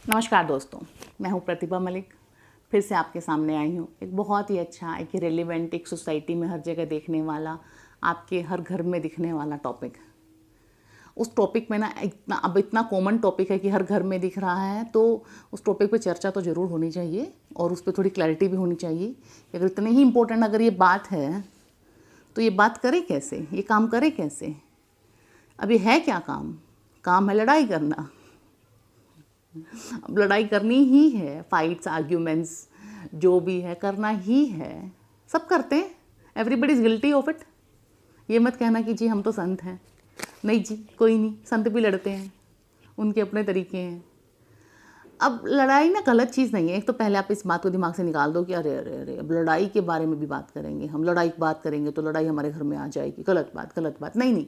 नमस्कार दोस्तों, मैं हूं प्रतिभा मलिक। फिर से आपके सामने आई हूं एक बहुत ही अच्छा, एक रेलिवेंट, एक सोसाइटी में हर जगह देखने वाला, आपके हर घर में दिखने वाला टॉपिक। उस टॉपिक में ना इतना कॉमन टॉपिक है कि हर घर में दिख रहा है, तो उस टॉपिक पे चर्चा तो ज़रूर होनी चाहिए और उस पर थोड़ी क्लैरिटी भी होनी चाहिए कि अगर इतने ही इम्पोर्टेंट अगर ये बात है तो ये बात करे कैसे, ये काम करे कैसे। अब ये है क्या काम? काम है लड़ाई करना। अब लड़ाई करनी ही है, फाइट्स आर्ग्यूमेंट्स जो भी है करना ही है, सब करते हैं। Everybody is guilty of it. ये मत कहना कि जी हम तो संत हैं, नहीं जी कोई नहीं, संत भी लड़ते हैं, उनके अपने तरीके हैं। अब लड़ाई ना गलत चीज़ नहीं है। एक तो पहले आप इस बात को दिमाग से निकाल दो कि अरे अरे अरे अब लड़ाई के बारे में भी बात करेंगे, हम लड़ाई की बात करेंगे तो लड़ाई हमारे घर में आ जाएगी। गलत बात, गलत बात। नहीं नहीं,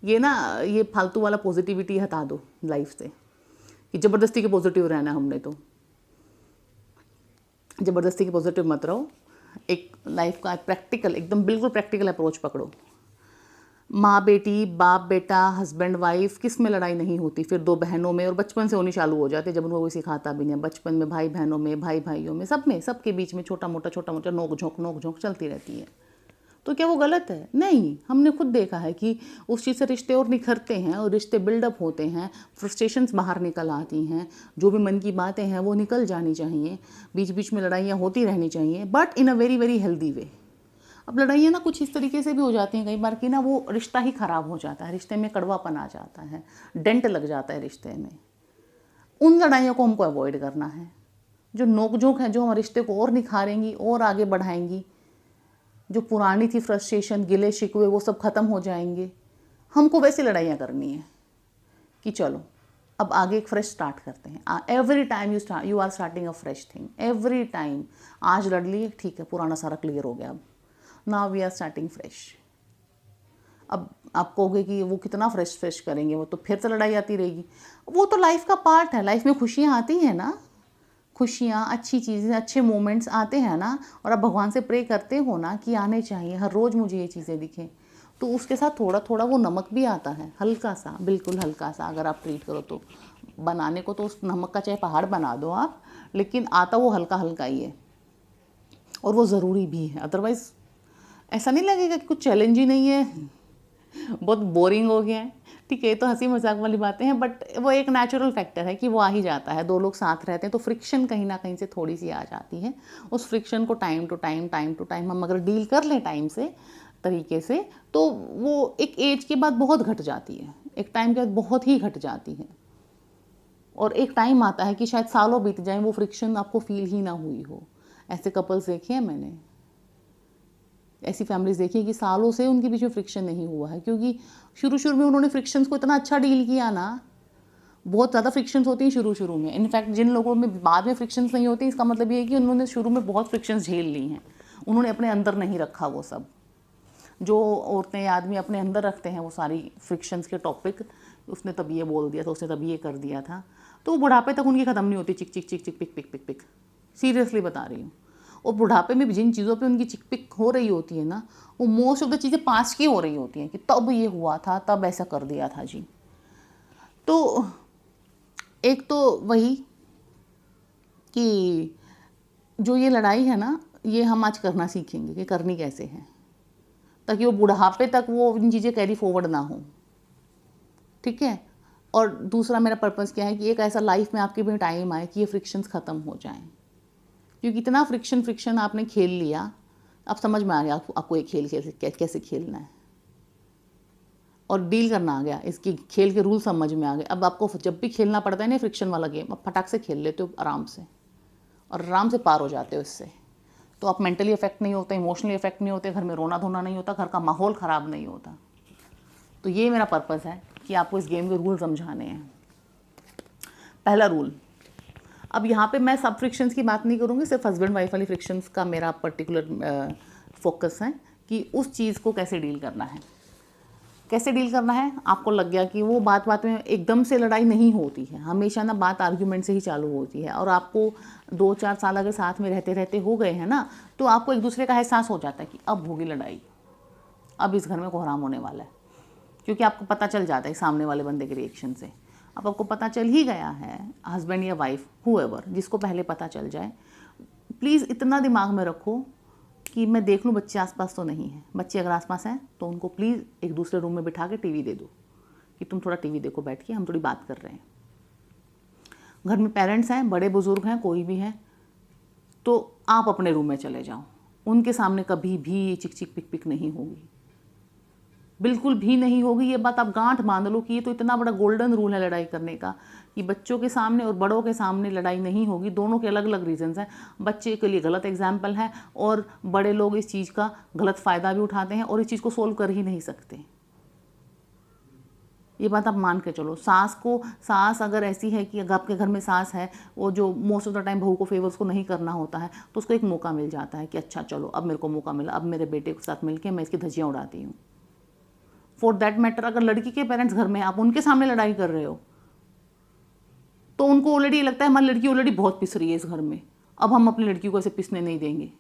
ये फालतू वाला पॉजिटिविटी हटा दो लाइफ से कि ज़बरदस्ती के पॉजिटिव रहना हमने, तो ज़बरदस्ती के पॉजिटिव मत रहो। एक लाइफ का प्रैक्टिकल, एकदम बिल्कुल प्रैक्टिकल अप्रोच पकड़ो। माँ बेटी, बाप बेटा, हस्बैंड वाइफ, किस में लड़ाई नहीं होती? फिर दो बहनों में, और बचपन से होनी चालू हो जाती है जब उनको कोई सिखाता भी नहीं। बचपन में भाई बहनों में, भाई भाइयों में, सब में, सबके बीच में छोटा मोटा नोक झोंक चलती रहती है। तो क्या वो गलत है? नहीं, हमने खुद देखा है कि उस चीज़ से रिश्ते और निखरते हैं और रिश्ते बिल्डअप होते हैं, फ्रस्ट्रेशंस बाहर निकल आती हैं, जो भी मन की बातें हैं वो निकल जानी चाहिए। बीच बीच में लड़ाइयाँ होती रहनी चाहिए, but in a very very healthy way. अब लड़ाइयाँ ना कुछ इस तरीके से भी हो जाती हैं कई बार कि ना वो रिश्ता ही ख़राब हो जाता है, रिश्ते में कड़वापन आ जाता है, डेंट लग जाता है रिश्ते में। उन लड़ाइयों को हमको अवॉइड करना है। जो नोक-झोंक है, जो हमारे रिश्ते को और निखारेंगी और आगे बढ़ाएंगी, जो पुरानी थी फ्रस्ट्रेशन, गिले शिकवे, वो सब ख़त्म हो जाएंगे। हमको वैसी लड़ाइयाँ करनी है कि चलो अब आगे एक फ्रेश स्टार्ट करते हैं। Every time you are starting a fresh thing. Every time आज लड़ लिए, ठीक है, पुराना सारा क्लियर हो गया। अब now we are starting fresh. अब आप कहोगे कि वो कितना फ्रेश करेंगे, वो तो फिर से लड़ाई आती रहेगी। वो तो लाइफ का पार्ट है। लाइफ में खुशियाँ आती हैं ना, खुशियाँ, अच्छी चीज़ें, अच्छे मोमेंट्स आते हैं ना, और आप भगवान से प्रे करते हो ना कि आने चाहिए, हर रोज़ मुझे ये चीज़ें दिखें, तो उसके साथ थोड़ा थोड़ा वो नमक भी आता है, हल्का सा, बिल्कुल हल्का सा, अगर आप ट्रीट करो तो। बनाने को तो उस नमक का चाहे पहाड़ बना दो आप, लेकिन आता वो हल्का हल्का ही है, और वो ज़रूरी भी है। अदरवाइज़ ऐसा नहीं लगेगा कि कुछ चैलेंज ही नहीं है, बहुत बोरिंग हो गया है। ठीक है, तो हंसी मजाक वाली बातें हैं, बट वो एक नेचुरल फैक्टर है कि वो आ ही जाता है। दो लोग साथ रहते हैं तो फ्रिक्शन कहीं ना कहीं से थोड़ी सी आ जाती है। उस फ्रिक्शन को टाइम टू टाइम हम अगर डील कर लें टाइम से, तरीके से, तो वो एक एज के बाद बहुत घट जाती है, एक टाइम के बाद बहुत ही घट जाती है। और एक टाइम आता है कि शायद सालों बीत जाए, वो फ्रिक्शन आपको फील ही ना हुई हो। ऐसे कपल्स देखे हैं मैंने, ऐसी फैमिलीज देखी कि सालों से उनके बीच में फ्रिक्शन नहीं हुआ है, क्योंकि शुरू में उन्होंने फ्रिक्शंस को इतना अच्छा डील किया ना। बहुत ज़्यादा फ्रिक्शंस होती हैं शुरू में। इनफैक्ट जिन लोगों में बाद में फ्रिक्शंस नहीं होती, इसका मतलब ये है कि उन्होंने शुरू में बहुत फ्रिक्शंस झेल ली हैं, उन्होंने अपने अंदर नहीं रखा वो सब। जो औरतें या आदमी अपने अंदर रखते हैं वो सारी फ्रिक्शंस के टॉपिक, उसने तब ये बोल दिया था, उसने तब ये कर दिया था, तो वो बुढ़ापे तक उनकी ख़त्म नहीं होती। चिक चिक चिक चिक पिक पिक पिक पिक, सीरियसली बता रही हूँ। और बुढ़ापे में भी जिन चीज़ों पे उनकी चिक पिक हो रही होती है ना, वो मोस्ट ऑफ द चीज़ें पास्ट की हो रही होती हैं कि तब ये हुआ था, तब ऐसा कर दिया था जी। तो एक तो वही कि जो ये लड़ाई है ना, ये हम आज करना सीखेंगे कि करनी कैसे है, ताकि वो बुढ़ापे तक वो इन चीज़ें कैरी फॉरवर्ड ना हो। ठीक है। और दूसरा मेरा पर्पज़ क्या है कि एक ऐसा लाइफ में आपके भी टाइम आए कि ये फ्रिक्शंस ख़त्म हो जाएं, क्योंकि इतना फ्रिक्शन आपने खेल लिया, अब समझ में आ गया आपको ये खेल कैसे खेलना है, और डील करना आ गया, इसकी खेल के रूल समझ में आ गए। अब आपको जब भी खेलना पड़ता है ना फ्रिक्शन वाला गेम, अब फटाक से खेल लेते हो आराम से, और आराम से पार हो जाते हो इससे। तो आप मेंटली इफेक्ट नहीं होते, इमोशनली इफेक्ट नहीं होते, घर में रोना धोना नहीं होता, घर का माहौल ख़राब नहीं होता। तो ये मेरा पर्पज़ है कि आपको इस गेम के रूल समझाने हैं। पहला रूल, अब यहाँ पे मैं सब फ्रिक्शंस की बात नहीं करूँगी, सिर्फ हस्बैंड वाइफ वाली फ्रिक्शंस का मेरा पर्टिकुलर फोकस है कि उस चीज़ को कैसे डील करना है। कैसे डील करना है, आपको लग गया कि वो बात में एकदम से लड़ाई नहीं होती है, हमेशा ना बात आर्ग्यूमेंट से ही चालू होती है, और आपको 2-4 साल अगर साथ में रहते रहते हो गए हैं ना, तो आपको एक दूसरे का एहसास हो जाता है कि अब होगी लड़ाई, अब इस घर में कोहराम होने वाला है, क्योंकि आपको पता चल जाता है सामने वाले बंदे के रिएक्शन से। अब आपको पता चल ही गया है, हस्बैंड या वाइफ हुएवर, जिसको पहले पता चल जाए, प्लीज़ इतना दिमाग में रखो कि मैं देख लूँ बच्चे आसपास तो नहीं है। बच्चे अगर आसपास हैं तो उनको प्लीज़ एक दूसरे रूम में बिठा के टीवी दे दो कि तुम थोड़ा टीवी देखो बैठ के, हम थोड़ी बात कर रहे हैं। घर में पेरेंट्स हैं, बड़े बुजुर्ग हैं, कोई भी है, तो आप अपने रूम में चले जाओ। उनके सामने कभी भी चिक चिक पिक पिक नहीं होगी, बिल्कुल भी नहीं होगी। ये बात आप गांठ बांध लो कि ये तो इतना बड़ा गोल्डन रूल है लड़ाई करने का कि बच्चों के सामने और बड़ों के सामने लड़ाई नहीं होगी। दोनों के अलग अलग रीजंस हैं। बच्चे के लिए गलत एग्जाम्पल है और बड़े लोग इस चीज़ का गलत फ़ायदा भी उठाते हैं और इस चीज़ को सोल्व कर ही नहीं सकते। ये बात आप मान के चलो। सास अगर ऐसी है कि अगर आपके घर में सास है, वो जो मोस्ट ऑफ द टाइम बहू को फेवर उसको नहीं करना होता है, तो उसको एक मौका मिल जाता है कि अच्छा चलो अब मेरे को मौका मिला, अब मेरे बेटे के साथ मिलकर मैं इसकी धज्जियाँ उड़ाती हूँ। फॉर दैट मैटर अगर लड़की के पेरेंट्स घर में, आप उनके सामने लड़ाई कर रहे हो, तो उनको ऑलरेडी लगता है हमारी लड़की ऑलरेडी बहुत पिस रही है इस घर में, अब हम अपनी लड़की को ऐसे पिसने नहीं देंगे।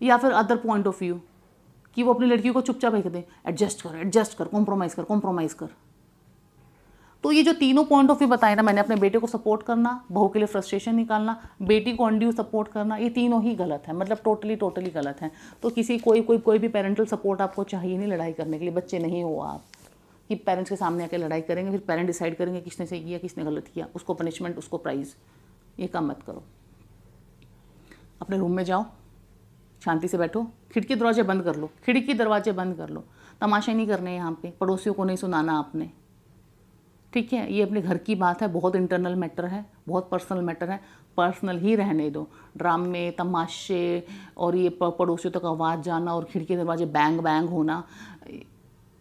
या फिर अदर पॉइंट ऑफ व्यू कि वो अपनी लड़की को चुपचाप फेंक दें, एडजस्ट कर, कॉम्प्रोमाइज़ कर। तो ये जो तीनों पॉइंट ऑफ व्यू बताए ना मैंने, अपने बेटे को सपोर्ट करना, बहू के लिए फ्रस्ट्रेशन निकालना, बेटी को अनड्यू सपोर्ट करना, ये तीनों ही गलत है, मतलब टोटली गलत है। तो कोई भी पेरेंटल सपोर्ट आपको चाहिए नहीं लड़ाई करने के लिए। बच्चे नहीं हो आप कि पेरेंट्स के सामने आके लड़ाई करेंगे, फिर पेरेंट डिसाइड करेंगे किसने सही किया किसने गलत किया, उसको पनिशमेंट उसको प्राइज़। ये काम मत करो। अपने रूम में जाओ, शांति से बैठो, खिड़की दरवाजे बंद कर लो, तमाशे नहीं करने यहाँ पे, पड़ोसियों को नहीं सुनाना आपने, ठीक है। ये अपने घर की बात है, बहुत इंटरनल मैटर है, बहुत पर्सनल मैटर है, पर्सनल ही रहने दो। ड्रामे तमाशे और ये पड़ोसियों तक आवाज़ जाना और खिड़की दरवाजे बैंग होना,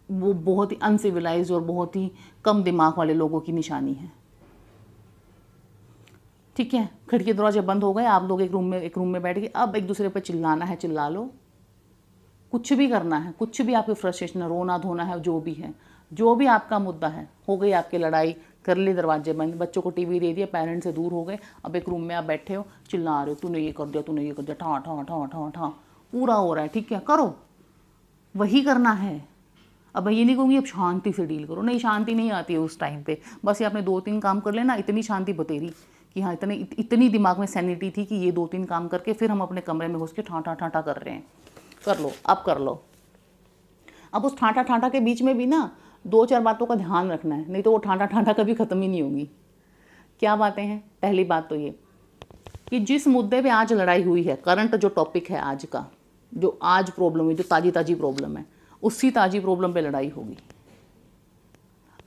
वो बहुत ही अनसिविलाइज और बहुत ही कम दिमाग वाले लोगों की निशानी है, ठीक है। खिड़की दरवाजे बंद हो गए, आप लोग एक रूम में बैठ के अब एक दूसरे पर चिल्लाना है, चिल्ला लो। कुछ भी करना है, कुछ भी आपकी फ्रस्ट्रेशन है, रोना धोना है, जो भी है, जो भी आपका मुद्दा है, हो गई आपकी लड़ाई, कर ली दरवाजे बंद, बच्चों को टीवी दे दिया, पेरेंट्स से दूर हो गए, अब एक रूम में आप बैठे हो, चिल्ला रहे हो, तूने ये कर दिया, ठा ठा ठा ठा ठा, पूरा हो रहा है, ठीक है, करो, वही करना है। अब मैं ये नहीं कहूँगी अब शांति से डील करो, नहीं, शांति नहीं आती है उस टाइम पे। बस ये आपने 2-3 काम कर लेना, इतनी शांति बतेरी कि हाँ इतनी दिमाग में सैनिटी थी कि ये 2-3 काम करके फिर हम अपने कमरे में घुस के ठाठा ठाठा कर रहे हैं। कर लो, अब कर लो। अब उस ठाठा ठाठा के बीच में भी ना 2-4 बातों का ध्यान रखना है, नहीं तो वो ठाठा ठाठा कभी ख़त्म ही नहीं होगी। क्या बातें हैं? पहली बात तो ये कि जिस मुद्दे पे आज लड़ाई हुई है, करंट जो टॉपिक है आज का, जो आज प्रॉब्लम है, जो ताज़ी प्रॉब्लम है, उसी ताज़ी प्रॉब्लम पे लड़ाई होगी।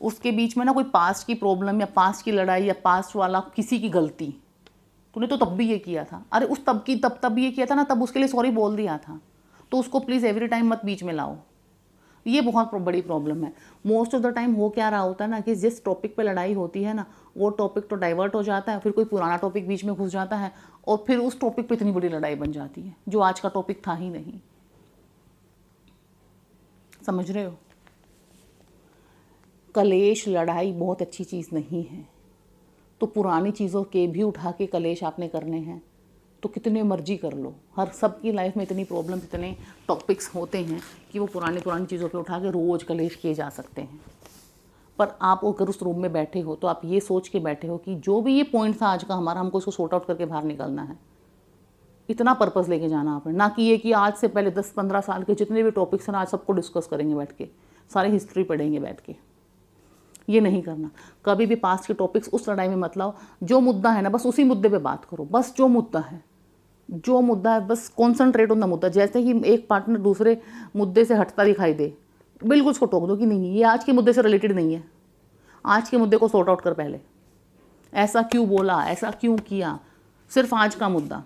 उसके बीच में ना कोई पास्ट की प्रॉब्लम या पास्ट की लड़ाई या पास्ट वाला किसी की गलती, तूने तो तब भी ये किया था, अरे उस तब ये किया था ना, तब उसके लिए सॉरी बोल दिया था, तो उसको प्लीज़ एवरी टाइम मत बीच में लाओ। ये बहुत बड़ी प्रॉब्लम है। मोस्ट ऑफ द टाइम हो क्या रहा होता है ना कि जिस टॉपिक पे लड़ाई होती है ना, वो टॉपिक तो डाइवर्ट हो जाता है, फिर कोई पुराना टॉपिक बीच में घुस जाता है और फिर उस टॉपिक पे इतनी बड़ी लड़ाई बन जाती है जो आज का टॉपिक था ही नहीं। समझ रहे हो? कलेश लड़ाई बहुत अच्छी चीज़ नहीं है। तो पुरानी चीज़ों के भी उठा के कलेश आपने करने हैं तो कितने मर्जी कर लो। हर सबकी लाइफ में इतनी प्रॉब्लम, इतने टॉपिक्स होते हैं कि वो पुरानी चीज़ों पे उठा के रोज़ कलेश किए जा सकते हैं। पर आप अगर उस रूम में बैठे हो तो आप ये सोच के बैठे हो कि जो भी ये पॉइंट था आज का हमारा, हमको इसको सॉर्ट आउट करके बाहर निकलना है। इतना पर्पस लेके जाना आपने, ना कि ये कि आज से पहले 10-15 साल के जितने भी टॉपिक्स हैं आज सबको डिस्कस करेंगे बैठ के, सारे हिस्ट्री पढ़ेंगे बैठ के। ये नहीं करना। कभी भी पास्ट के टॉपिक्स उस लड़ाई में मत लाओ। जो मुद्दा है ना बस उसी मुद्दे पे बात करो, बस जो मुद्दा है बस कॉन्सेंट्रेट ऑन द मुद्दा। जैसे ही एक पार्टनर दूसरे मुद्दे से हटता दिखाई दे, बिल्कुल उसको टोक दो कि नहीं, ये आज के मुद्दे से रिलेटेड नहीं है, आज के मुद्दे को सॉर्ट आउट कर पहले। ऐसा क्यों बोला, ऐसा क्यों किया, सिर्फ आज का मुद्दा।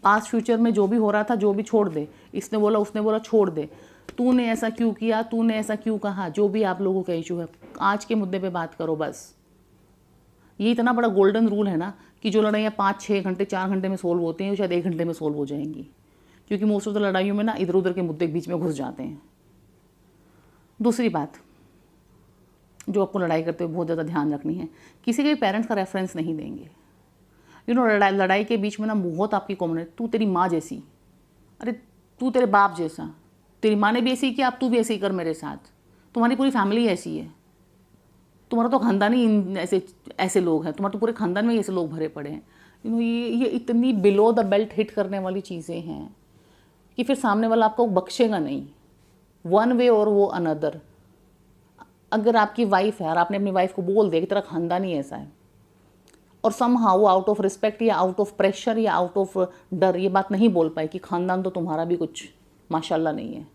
पास्ट फ्यूचर में जो भी हो रहा था, जो भी छोड़ दे, इसने बोला उसने बोला छोड़ दे, तूने ऐसा क्यों किया, तूने ऐसा क्यों कहा, जो भी आप लोगों का इशू है आज के मुद्दे पे बात करो बस। ये इतना बड़ा गोल्डन रूल है ना कि जो लड़ाइयाँ 5-6 घंटे 4 घंटे में सोल्व होती हैं वो शायद 1 घंटे में सोल्व हो जाएंगी, क्योंकि मोस्ट ऑफ द लड़ाइयों में ना इधर उधर के मुद्दे बीच में घुस जाते हैं। दूसरी बात जो आपको लड़ाई करते हुए बहुत ज़्यादा ध्यान रखनी है, किसी के भी पेरेंट्स का रेफरेंस नहीं देंगे। लड़ाई के बीच में ना बहुत आपकी कॉमन है, तू तेरी माँ जैसी, अरे तू तेरे बाप जैसा, तेरी माँ ने भी ऐसी किया, अब तू भी ऐसे ही कर मेरे साथ, तुम्हारी पूरी फैमिली ऐसी है। तुम्हारा तो खानदान ही ऐसे ऐसे लोग हैं, तुम्हारे तो पूरे खानदान में ऐसे लोग भरे पड़े हैं। ये इतनी बिलो द बेल्ट हिट करने वाली चीज़ें हैं कि फिर सामने वाला आपको बख्शेगा नहीं, वन वे और वो अनदर। अगर आपकी वाइफ है और आपने अपनी वाइफ को बोल दिया कि तेरा खानदान ही ऐसा है, और समहाउ वो आउट ऑफ रिस्पेक्ट या आउट ऑफ प्रेशर या आउट ऑफ डर ये बात नहीं बोल पाए कि खानदान तो तुम्हारा भी कुछ माशाल्लाह नहीं है,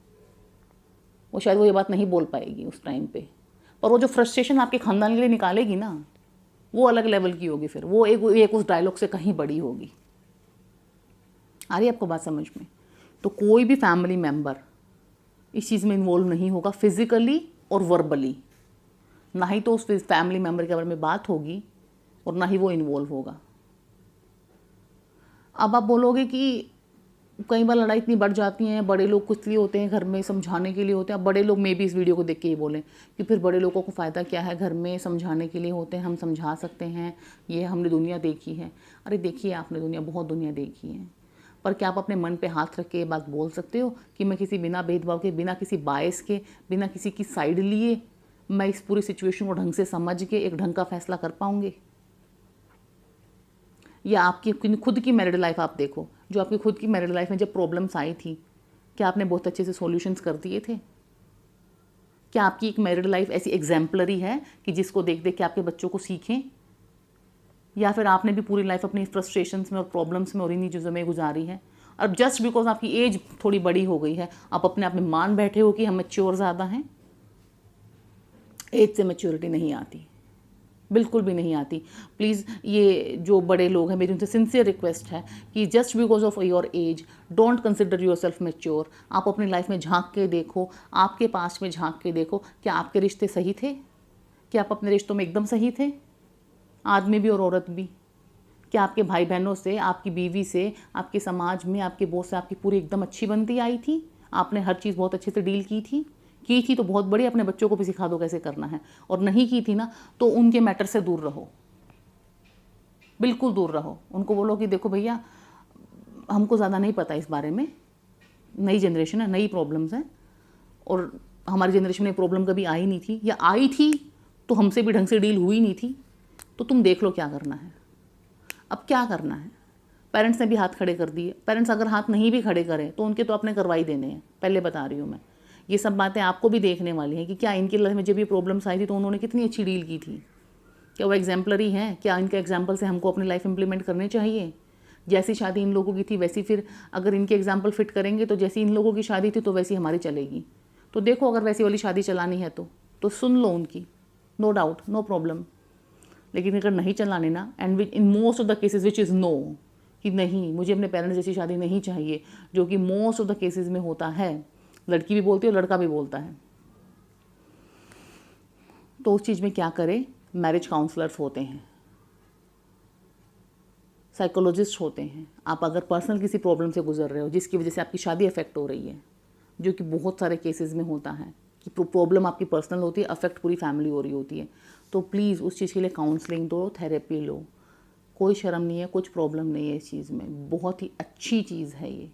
वो शायद वो ये बात नहीं बोल पाएगी उस टाइम पे, पर वो जो फ्रस्ट्रेशन आपके खानदान के लिए निकालेगी ना, वो अलग लेवल की होगी। फिर वो एक उस डायलॉग से कहीं बड़ी होगी। आ रही है आपको बात समझ में? तो कोई भी फैमिली मेम्बर इस चीज़ में इन्वॉल्व नहीं होगा फिजिकली और वर्बली, ना ही तो उस फैमिली मेम्बर के बारे में बात होगी और ना ही वो इन्वॉल्व होगा। अब आप बोलोगे कि कई बार लड़ाई इतनी बढ़ जाती हैं, बड़े लोग कुछ लिए होते हैं घर में, समझाने के लिए होते हैं। अब बड़े लोग मे भी इस वीडियो को देख के ही बोलें कि फिर बड़े लोगों को फ़ायदा क्या है, घर में समझाने के लिए होते हैं, हम समझा सकते हैं, ये हमने दुनिया देखी है। अरे देखिए, आपने बहुत दुनिया देखी है, पर क्या आप अपने मन पे हाथ रख के ये बात बोल सकते हो कि मैं किसी बिना भेदभाव के, बिना किसी बायस के, बिना किसी की साइड लिए मैं इस पूरी सिचुएशन को ढंग से समझ के एक ढंग का फैसला कर पाऊंगी? या आपकी खुद की मैरिड लाइफ आप देखो, जो आपकी खुद की मैरिड लाइफ में जब प्रॉब्लम्स आई थी, क्या आपने बहुत अच्छे से सॉल्यूशंस कर दिए थे? क्या आपकी एक मैरिड लाइफ ऐसी एग्जाम्पलरी है कि जिसको देख देख के आपके बच्चों को सीखें? या फिर आपने भी पूरी लाइफ अपनी फ्रस्ट्रेशंस में और प्रॉब्लम्स में और इन्हीं चीज़ों में गुजारी है? अब जस्ट बिकॉज आपकी एज थोड़ी बड़ी हो गई है, आप अपने आप में मान बैठे हो कि हम मैच्योर ज़्यादा हैं। एज से मैच्योरिटी नहीं आती, बिल्कुल भी नहीं आती। प्लीज़ ये जो बड़े लोग हैं, मेरी उनसे सिंसियर रिक्वेस्ट है कि just because of your age don't consider your self mature. आप अपनी लाइफ में झांक के देखो, आपके पास में झांक के देखो, क्या आपके रिश्ते सही थे? क्या आप अपने रिश्तों में एकदम सही थे, आदमी भी और औरत भी? क्या आपके भाई बहनों से, आपकी बीवी से, आपके समाज में, आपके बॉस से आपकी पूरी एकदम अच्छी बनती आई थी? आपने हर चीज़ बहुत अच्छे से डील की थी तो बहुत बड़ी, अपने बच्चों को भी सिखा दो कैसे करना है। और नहीं की थी ना, तो उनके मैटर से दूर रहो, बिल्कुल दूर रहो। उनको बोलो कि देखो भैया, हमको ज़्यादा नहीं पता इस बारे में, नई जनरेशन है, नई प्रॉब्लम्स हैं, और हमारी जनरेशन में प्रॉब्लम कभी आई नहीं थी, या आई थी तो हमसे भी ढंग से डील हुई नहीं थी। तो तुम देख लो क्या करना है। अब क्या करना है? पेरेंट्स ने भी हाथ खड़े कर दिए। पेरेंट्स अगर हाथ नहीं भी खड़े करें तो उनके तो अपने करवाई देने हैं, पहले बता रही हूँ मैं। ये सब बातें आपको भी देखने वाली हैं कि क्या इनकी लाइफ में जब ये प्रॉब्लम्स आई थी तो उन्होंने कितनी अच्छी डील की थी। क्या वो एग्जाम्पलरी हैं? क्या इनके एग्जाम्पल से हमको अपनी लाइफ इंप्लीमेंट करने चाहिए? जैसी शादी इन लोगों की थी वैसी, फिर अगर इनके एग्जाम्पल फिट करेंगे तो जैसी इन लोगों की शादी थी तो वैसी हमारी चलेगी। तो देखो, अगर वैसी वाली शादी चलानी है तो सुन लो उनकी, नो डाउट, नो प्रॉब्लम। लेकिन अगर नहीं चलाने ना, and in most of the cases which is no, कि नहीं मुझे अपने पेरेंट्स जैसी शादी नहीं चाहिए, जो कि मोस्ट ऑफ द केसेस में होता है, लड़की भी बोलती है और लड़का भी बोलता है, तो उस चीज़ में क्या करें? मैरिज काउंसलर्स होते हैं, साइकोलॉजिस्ट होते हैं। आप अगर पर्सनल किसी प्रॉब्लम से गुजर रहे हो जिसकी वजह से आपकी शादी अफेक्ट हो रही है, जो कि बहुत सारे केसेस में होता है कि प्रॉब्लम आपकी पर्सनल होती है, अफेक्ट पूरी फैमिली हो रही होती है, तो प्लीज़ उस चीज़ के लिए काउंसलिंग दो, थेरेपी लो। कोई शर्म नहीं है, कुछ प्रॉब्लम नहीं है इस चीज़ में, बहुत ही अच्छी चीज़ है ये।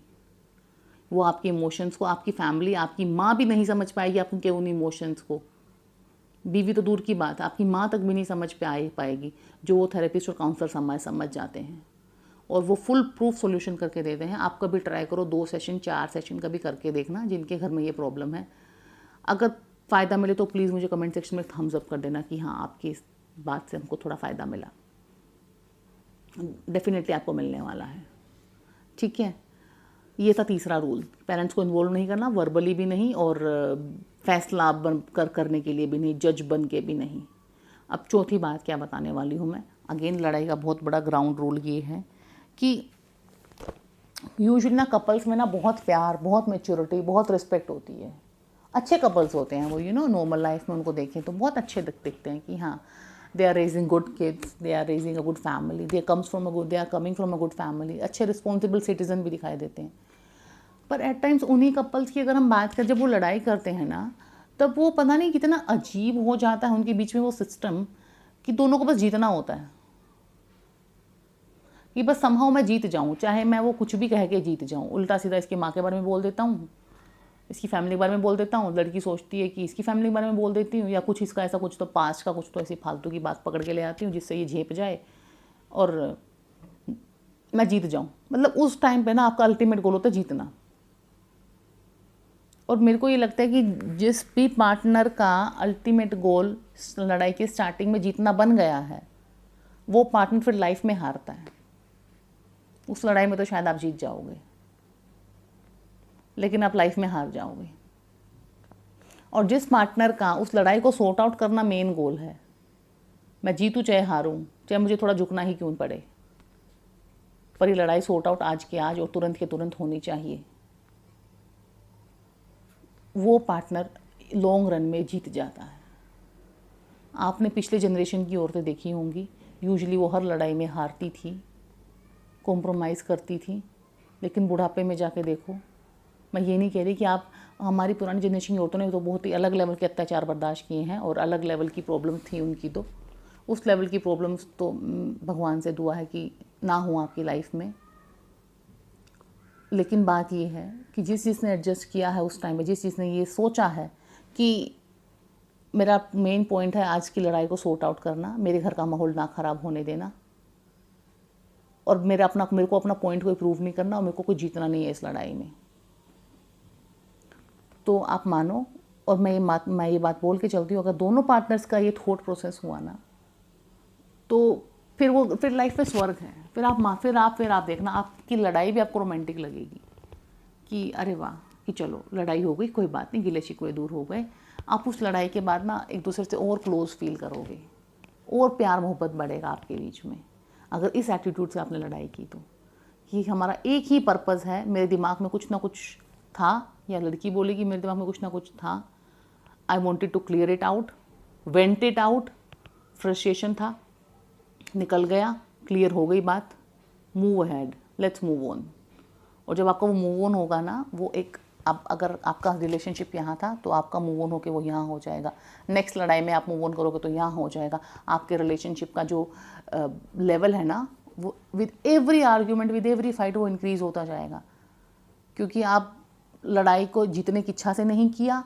वो आपके इमोशंस को, आपकी फैमिली, आपकी माँ भी नहीं समझ पाएगी आपके उन इमोशंस को, बीवी तो दूर की बात, आपकी माँ तक भी नहीं समझ पाएगी, जो वो थेरेपिस्ट और काउंसलर समझ जाते हैं, और वो फुल प्रूफ सॉल्यूशन करके देते हैं। आप कभी ट्राई करो, 2 सेशन 4 सेशन कभी करके देखना, जिनके घर में ये प्रॉब्लम है। अगर फ़ायदा मिले तो प्लीज़ मुझे कमेंट सेक्शन में थम्स अप कर देना कि हाँ, आपकी इस बात से हमको थोड़ा फ़ायदा मिला। डेफिनेटली आपको मिलने वाला है, ठीक है। ये था तीसरा रूल, पेरेंट्स को इन्वॉल्व नहीं करना, वर्बली भी नहीं, और फैसला करने के लिए भी नहीं, जज बन के भी नहीं। अब चौथी बात क्या बताने वाली हूँ मैं। अगेन लड़ाई का बहुत बड़ा ग्राउंड रूल ये है कि यूजुअली ना कपल्स में ना बहुत प्यार, बहुत मैच्योरिटी, बहुत रिस्पेक्ट होती है। अच्छे कपल्स होते हैं वो, नॉर्मल लाइफ में उनको देखें तो बहुत अच्छे दिखते हैं कि हाँ, they are raising good kids, they are raising a good family, they are coming from a good family, अच्छे रिस्पॉन्सिबल सिटीजन भी दिखाई देते हैं। पर एट टाइम्स उन्हीं कपल्स की अगर हम बात करें, जब वो लड़ाई करते हैं ना, तब वो पता नहीं कितना अजीब हो जाता है उनके बीच में वो सिस्टम, कि दोनों को बस जीतना होता है, कि बस समहाउ मैं जीत जाऊँ, चाहे मैं वो कुछ भी कह के जीत जाऊँ। उल्टा सीधा इसकी माँ के बारे में बोल देता हूँ, इसकी फैमिली के बारे में बोल देता हूँ, लड़की सोचती है कि इसकी फैमिली के बारे में बोल देती हूँ, या कुछ इसका ऐसा कुछ तो पास्ट का कुछ तो ऐसी फालतू की बात पकड़ के ले आती हूँ जिससे ये झेप जाए और मैं जीत जाऊँ। मतलब उस टाइम पे ना आपका अल्टीमेट गोल होता है जीतना। और मेरे को ये लगता है कि जिस भी पार्टनर का अल्टीमेट गोल लड़ाई की स्टार्टिंग में जीतना बन गया है, वो पार्टनर फिर लाइफ में हारता है। उस लड़ाई में तो शायद आप जीत जाओगे, लेकिन आप लाइफ में हार जाओगे। और जिस पार्टनर का उस लड़ाई को सॉर्ट आउट करना मेन गोल है, मैं जीतूँ चाहे हारूँ, चाहे मुझे थोड़ा झुकना ही क्यों पड़े, पर ये लड़ाई सॉर्ट आउट आज के आज और तुरंत के तुरंत होनी चाहिए, वो पार्टनर लॉन्ग रन में जीत जाता है। आपने पिछले जनरेशन की औरतें देखी होंगी, यूजुअली वो हर लड़ाई में हारती थी, कॉम्प्रोमाइज़ करती थी, लेकिन बुढ़ापे में जाके देखो। मैं ये नहीं कह रही कि आप, हमारी पुरानी जनरेशन की औरतों ने तो बहुत ही अलग लेवल के अत्याचार बर्दाश्त किए हैं और अलग लेवल की प्रॉब्लम थी उनकी, तो उस लेवल की प्रॉब्लम्स तो भगवान से दुआ है कि ना हो आपकी लाइफ में। लेकिन बात ये है कि जिस चीज़ ने एडजस्ट किया है उस टाइम में, जिस चीज़ ने ये सोचा है कि मेरा मेन पॉइंट है आज की लड़ाई को सॉर्ट आउट करना, मेरे घर का माहौल ना ख़राब होने देना, और मेरे को अपना पॉइंट को प्रूव नहीं करना, और मेरे को कोई जीतना नहीं है इस लड़ाई में, तो आप मानो। और मैं ये बात बोल के चलती हूँ, अगर दोनों पार्टनर्स का ये थॉट प्रोसेस हुआ ना, तो फिर लाइफ में स्वर्ग है। फिर आप देखना, आपकी लड़ाई भी आपको रोमांटिक लगेगी कि अरे वाह, कि चलो लड़ाई हो गई, कोई बात नहीं, गिले शिकवे दूर हो गए। आप उस लड़ाई के बाद ना एक दूसरे से और क्लोज फील करोगे, और प्यार मोहब्बत बढ़ेगा आपके बीच में, अगर इस एटीट्यूड से आपने लड़ाई की तो। कि हमारा एक ही पर्पज़ है, मेरे दिमाग में कुछ ना कुछ था, या लड़की बोलेगी मेरे दिमाग में कुछ ना कुछ था, I wanted to clear it out, vent it out, frustration था, निकल गया, क्लियर हो गई बात, move ahead, let's move on. और जब आपका वो मूव ऑन होगा ना, वो एक, अब अगर आपका रिलेशनशिप यहाँ था तो आपका मूव ऑन होकर वो यहाँ हो जाएगा, नेक्स्ट लड़ाई में आप मूव ऑन करोगे तो यहाँ हो जाएगा। आपके रिलेशनशिप का जो लेवल है ना, वो with every argument, with every fight वो इंक्रीज़ होता जाएगा, क्योंकि आप लड़ाई को जीतने की इच्छा से नहीं किया,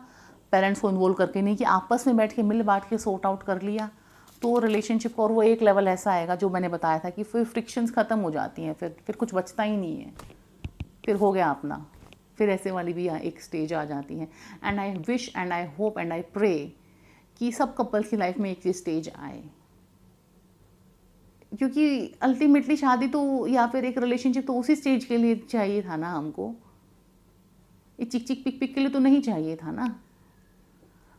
पेरेंट्स को इन्वॉल्व करके नहीं किया, आपस में बैठ के मिल बांट के सॉर्ट आउट कर लिया, तो रिलेशनशिप का और वो एक लेवल ऐसा आएगा जो मैंने बताया था कि फिर फ्रिक्शंस ख़त्म हो जाती हैं, फिर कुछ बचता ही नहीं है, फिर हो गया अपना, फिर ऐसे वाली भी एक स्टेज आ जाती है। And I wish and I hope and I pray कि सब कपल्स की लाइफ में एक स्टेज आए, क्योंकि अल्टीमेटली शादी तो, या फिर एक रिलेशनशिप तो उसी स्टेज के लिए चाहिए था ना हमको, ये चिक चिक पिक पिक के लिए तो नहीं चाहिए था ना।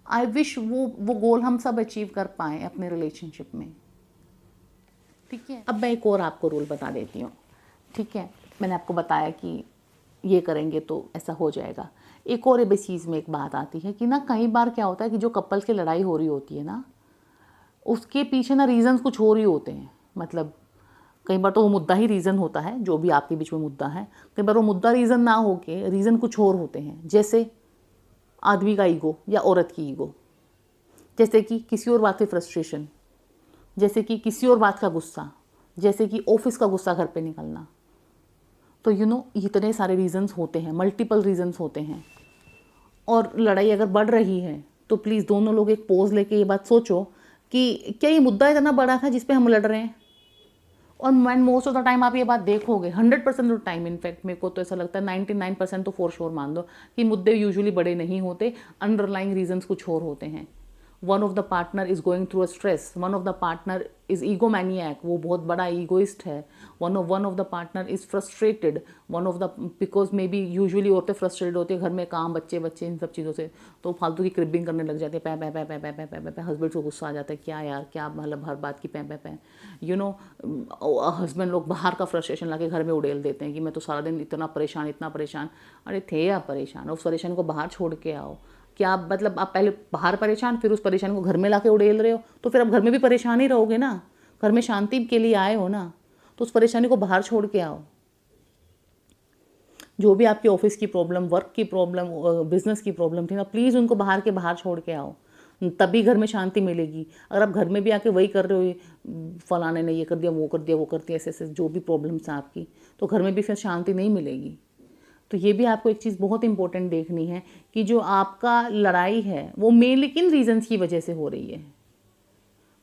आई विश वो गोल हम सब अचीव कर पाएँ अपने रिलेशनशिप में, ठीक है। अब मैं एक और आपको रूल बता देती हूँ, ठीक है। मैंने आपको बताया कि ये करेंगे तो ऐसा हो जाएगा। एक और इस चीज़ में एक बात आती है कि ना, कई बार क्या होता है कि जो कपल्स की लड़ाई हो रही होती है ना, उसके पीछे ना रीज़न्स कुछ और ही होते हैं। मतलब कई बार तो वो मुद्दा ही रीज़न होता है, जो भी आपके बीच में मुद्दा है, कई बार वो मुद्दा रीज़न ना हो के रीज़न कुछ और होते हैं, जैसे आदमी का ईगो या औरत की ईगो, जैसे कि किसी और बात पे फ्रस्ट्रेशन, जैसे कि किसी और बात का गुस्सा, जैसे कि ऑफिस का गुस्सा घर पे निकलना। तो इतने सारे रीज़न्स होते हैं, मल्टीपल रीज़न्स होते हैं, और लड़ाई अगर बढ़ रही है तो प्लीज़ दोनों लोग एक पॉज लेके ये बात सोचो कि क्या ये मुद्दा इतना बड़ा था जिस पे हम लड़ रहे हैं। और मोस्ट ऑफ द टाइम आप ये बात देखोगे, 100% ऑफ टाइम, इनफैक्ट मेरे को तो ऐसा लगता है 99% तो फॉर श्योर मान दो कि मुद्दे यूजुअली बड़े नहीं होते, अंडरलाइंग रीजंस कुछ और होते हैं। One of the partner is going through a stress, one of the partner is egomaniac, वो बहुत बड़ा ईगोइस्ट है, one of the partner is frustrated, because may be usually औरतें फ्रस्ट्रेटेड होती है घर में काम, बच्चे इन सब चीज़ों से, तो फालतू की क्रिबिंग करने लग जाती है, पै पै पै पै पै पै पै पै पै, हस्बैंड को गुस्सा आ जाता है, क्या यार, क्या मतलब हर बात की पै पै पै। हस्बैंड लोग बाहर का फ्रस्ट्रेशन ला के घर में उड़ेल देते हैं कि मैं तो सारा दिन इतना परेशान। अरे थे आप परेशान, उस परेशान को बाहर छोड़ के आओ। क्या मतलब आप पहले बाहर परेशान, फिर उस परेशान को घर में लाके उड़ेल रहे हो, तो फिर आप घर में भी परेशान ही रहोगे ना। घर में शांति के लिए आए हो ना, तो उस परेशानी को बाहर छोड़ के आओ। जो भी आपकी ऑफिस की प्रॉब्लम, वर्क की प्रॉब्लम, बिजनेस की प्रॉब्लम थी ना, प्लीज़ उनको बाहर के बाहर छोड़ के आओ, तभी घर में शांति मिलेगी। अगर आप घर में भी आके वही कर रहे हो, फलाने ने ये कर दिया, वो कर दिया, ऐसे जो भी प्रॉब्लम्स हैं आपकी, तो घर में भी फिर शांति नहीं मिलेगी। तो ये भी आपको एक चीज़ बहुत इंपॉर्टेंट देखनी है कि जो आपका लड़ाई है वो मेनली किन रीजंस की वजह से हो रही है।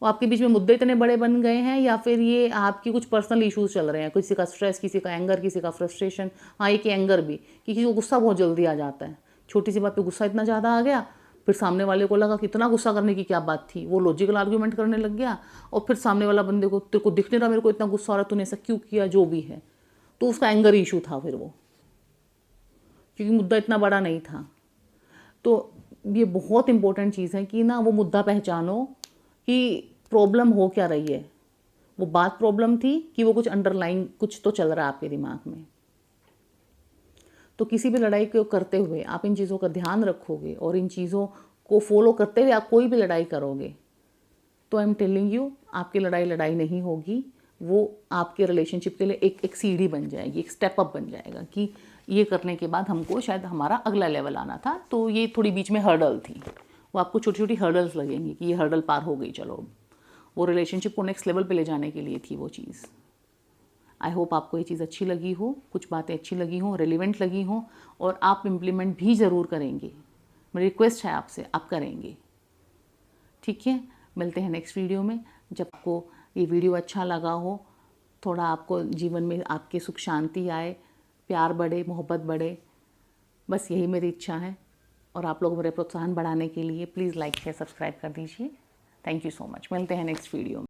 वो आपके बीच में मुद्दे इतने बड़े बन गए हैं या फिर ये आपकी कुछ पर्सनल इश्यूज चल रहे हैं, किसी का स्ट्रेस, किसी का एंगर, किसी का फ्रस्ट्रेशन। हाँ, एक एंगर भी कि किसी को गुस्सा बहुत जल्दी आ जाता है, छोटी सी बात पे गुस्सा इतना ज़्यादा आ गया, फिर सामने वाले को लगा कि इतना गुस्सा करने की क्या बात थी, वो लॉजिकल आर्ग्यूमेंट करने लग गया और फिर सामने वाला बंदे को तेरे को दिख नहीं रहा मेरे को इतना गुस्सा आ रहा, तूने ऐसा क्यों किया, जो भी है, तो उसका एंगर इशू था फिर वो, क्योंकि मुद्दा इतना बड़ा नहीं था। तो ये बहुत इंपॉर्टेंट चीज़ है कि ना वो मुद्दा पहचानो कि प्रॉब्लम हो क्या रही है, वो बात प्रॉब्लम थी कि वो कुछ अंडरलाइन कुछ तो चल रहा है आपके दिमाग में। तो किसी भी लड़ाई को करते हुए आप इन चीज़ों का ध्यान रखोगे और इन चीज़ों को फॉलो करते हुए आप कोई भी लड़ाई करोगे तो आई एम टेलिंग यू आपकी लड़ाई नहीं होगी, वो आपके रिलेशनशिप के लिए एक सीढ़ी बन जाएगी, एक स्टेप अप बन जाएगा कि ये करने के बाद हमको शायद हमारा अगला लेवल आना था। तो ये थोड़ी बीच में हर्डल थी, वो आपको छोटी छोटी हर्डल्स लगेंगी कि ये हर्डल पार हो गई, चलो वो रिलेशनशिप को नेक्स्ट लेवल पे ले जाने के लिए थी वो चीज़। आई होप आपको ये चीज़ अच्छी लगी हो, कुछ बातें अच्छी लगी हों, रेलिवेंट लगी हों और आप इम्प्लीमेंट भी ज़रूर करेंगे। मेरी रिक्वेस्ट है आपसे, आप करेंगे। ठीक है, मिलते हैं नेक्स्ट वीडियो में। जब आपको ये वीडियो अच्छा लगा हो, थोड़ा आपको जीवन में आपके सुख शांति आए, प्यार बढ़े, मोहब्बत बढ़े, बस यही मेरी इच्छा है। और आप लोग मेरे प्रोत्साहन बढ़ाने के लिए प्लीज़ लाइक शेयर सब्सक्राइब कर दीजिए। Thank you so much. मिलते हैं नेक्स्ट वीडियो में।